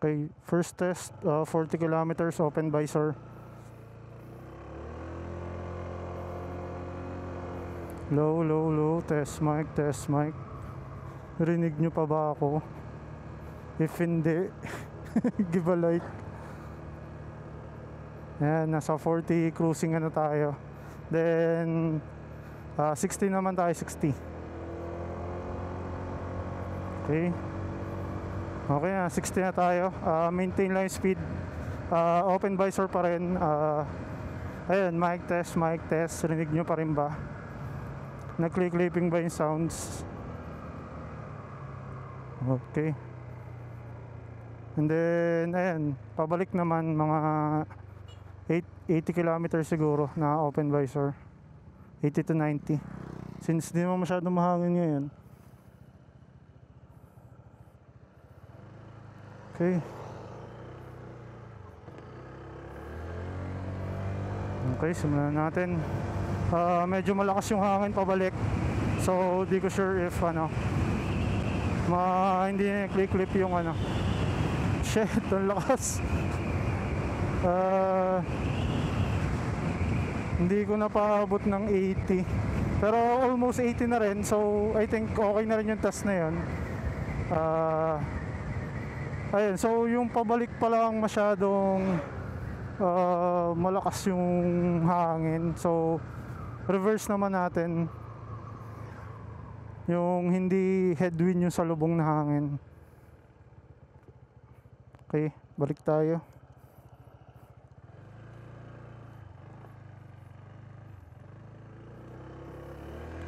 Okay, first test, 40 kilometers, open visor. Low, low, low, test mic, test mic. Rinig nyo pa ba ako? If hindi, give a like. Ayan, nasa 40, cruising na tayo. Then 60 naman tayo, 60. Okay. Okay na, 60 na tayo. Maintain lang yung speed. Open visor pa rin. Ayan, mic test, mic test. Rinig nyo pa rin ba? Nag-clipping ba yung sounds? Okay. And then, ayan, pabalik naman mga 80 kilometers siguro na open visor. 80 to 90. Since di mo masyadong mahangin ngayon. Okay. Okay, simulan natin. Medyo malakas yung hangin pabalik. So, di ko sure if hindi na clip yung Shit, ang lakas. Hindi ko na paabot ng 80. Pero almost 80 na rin. So, I think okay na rin yung test na yun. Ayun, so yung pabalik pa lang masyadong malakas yung hangin. So reverse naman natin yung hindi headwind yung salubong na hangin. Okay, balik tayo.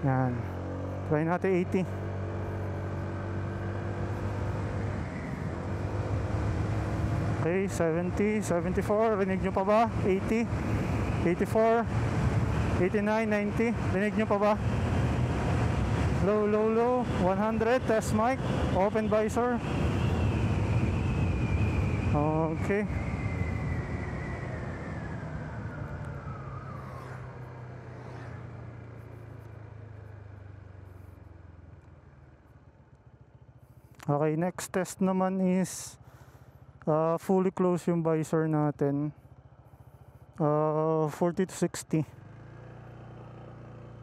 Yan, try natin 80. Okay, 70, 74, rinig nyo pa ba? 80, 84, 89, 90, rinig nyo pa ba? Low, low, low, 100, test mic, open visor. Okay. Okay, next test naman is fully close yung visor natin. 40 to 60.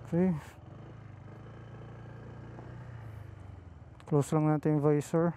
Okay. Close lang natin yung visor.